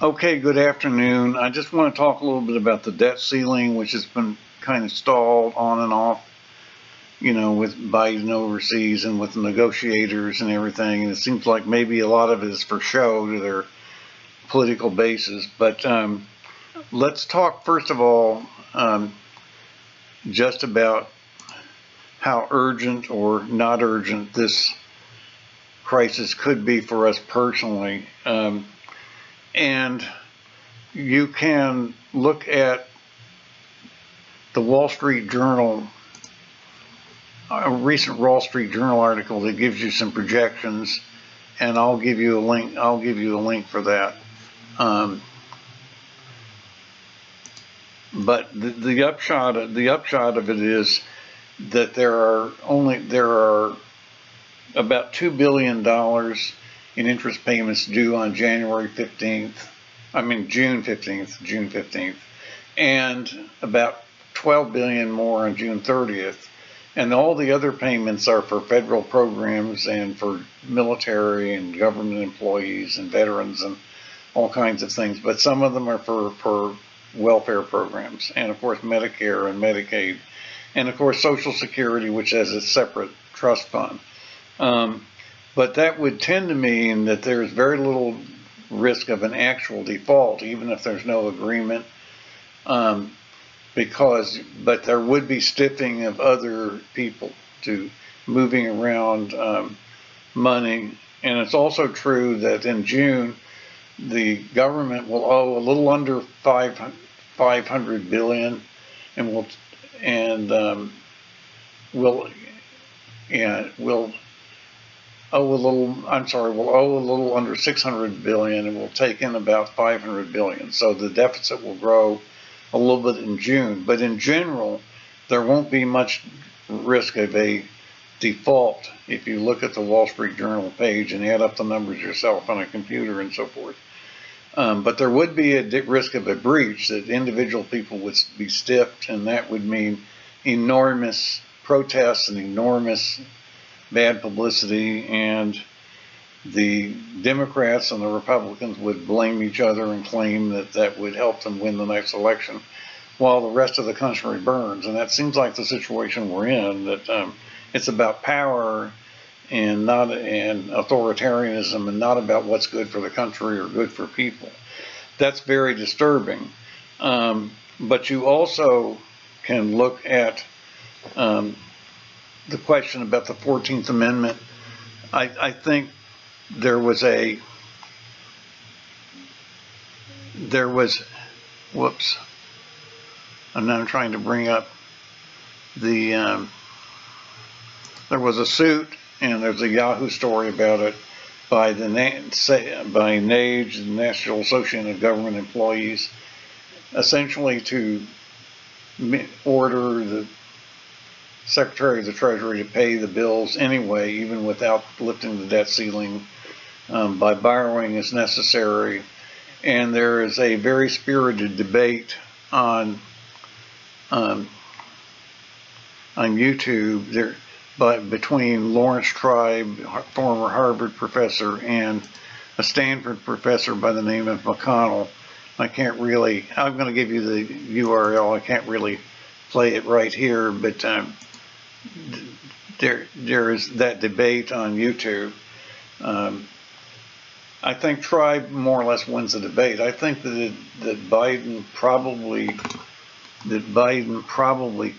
Okay, good afternoon. I just want to talk a little bit about the debt ceiling, which has been kind of stalled on and off, with Biden overseas and with the negotiators and everything. And it seems like maybe a lot of it is for show to their political bases. But let's talk, first of all, just about how urgent or not urgent this crisis could be for us personally. And you can look at the Wall Street Journal, a recent Wall Street Journal article that gives you some projections, and I'll give you a link. I'll give you a link for that. But the upshot of it is that there are about $2 billion in interest payments due on June 15th, and about 12 billion more on June 30th. And all the other payments are for federal programs and for military and government employees and veterans and all kinds of things. But some of them are for welfare programs, and of course Medicare and Medicaid, and of course Social Security, which has a separate trust fund. But that would tend to mean that there's very little risk of an actual default, even if there's no agreement, but there would be stiffing of other people to moving around money. And it's also true that in June, the government will owe a little under 500 billion, and will will owe a little under 600 billion, and will take in about 500 billion. So the deficit will grow a little bit in June, but in general, there won't be much risk of a default if you look at the Wall Street Journal page and add up the numbers yourself on a computer and so forth. But there would be a risk of a breach, that individual people would be stiffed, and that would mean enormous protests and enormous bad publicity, and the Democrats and the Republicans would blame each other and claim that that would help them win the next election, while the rest of the country burns. And that seems like the situation we're in, that it's about power and authoritarianism, and not about what's good for the country or good for people. That's very disturbing. But you also can look at the question about the 14th Amendment. I think there was whoops, I'm now trying to bring up there was a suit, and there's a Yahoo story about it by NAGE, the National Association of Government Employees, essentially to order the Secretary of the Treasury to pay the bills anyway, even without lifting the debt ceiling, by borrowing as necessary. And there is a very spirited debate on YouTube between Lawrence Tribe, former Harvard professor, and a Stanford professor by the name of McConnell. I'm going to give you the URL. I can't really play it right here, but there is that debate on YouTube. I think Tribe more or less wins the debate. I think that Biden probably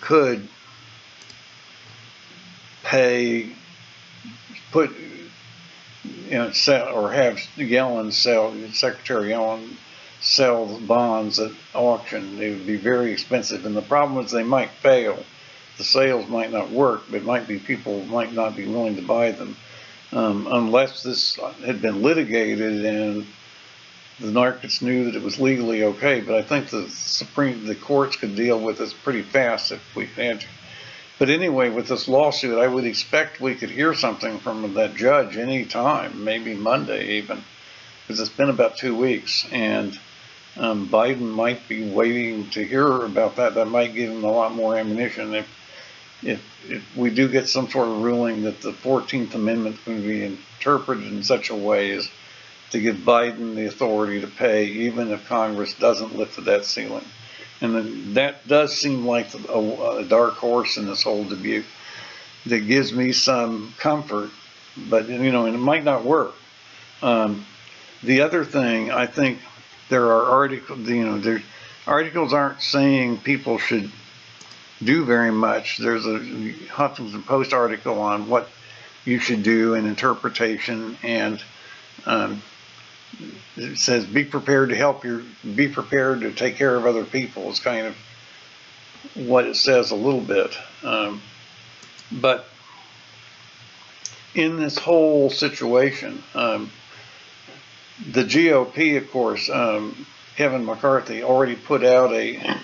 could have Secretary Yellen sell the bonds at auction. They would be very expensive, and the problem is they might fail. The sales might not work, but people might not be willing to buy them unless this had been litigated and the markets knew that it was legally okay. But I think the courts could deal with this pretty fast if we had to. But anyway, with this lawsuit, I would expect we could hear something from that judge any time, maybe Monday even, because it's been about 2 weeks, and Biden might be waiting to hear about that. That might give him a lot more ammunition if we do get some sort of ruling that the 14th Amendment can be interpreted in such a way as to give Biden the authority to pay, even if Congress doesn't lift the debt ceiling. And that does seem like a dark horse in this whole debate that gives me some comfort, but and it might not work. The other thing, I think there are articles, articles aren't saying people should do very much. There's a Huffington Post article on what you should do in interpretation, and it says be prepared to take care of other people is kind of what it says a little bit. But in this whole situation, the GOP, of course, Kevin McCarthy already put out a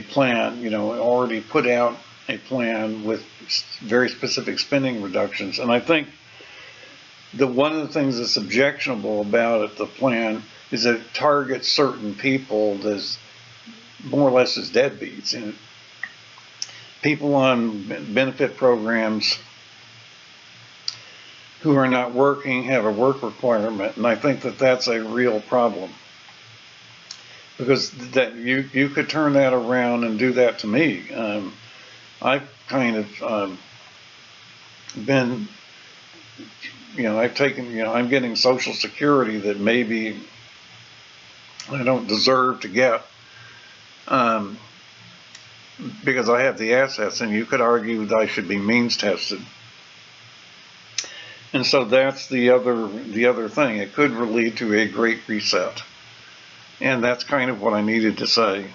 plan, already put out a plan with very specific spending reductions. And I think one of the things that's objectionable about it, the plan, is that it targets certain people as more or less as deadbeats. People on benefit programs who are not working have a work requirement, and I think that that's a real problem, because that you could turn that around and do that to me. I've kind of been, I've taken, I'm getting Social Security that maybe I don't deserve to get, because I have the assets, and you could argue that I should be means tested. And so that's the other thing. It could lead to a great reset. And that's kind of what I needed to say.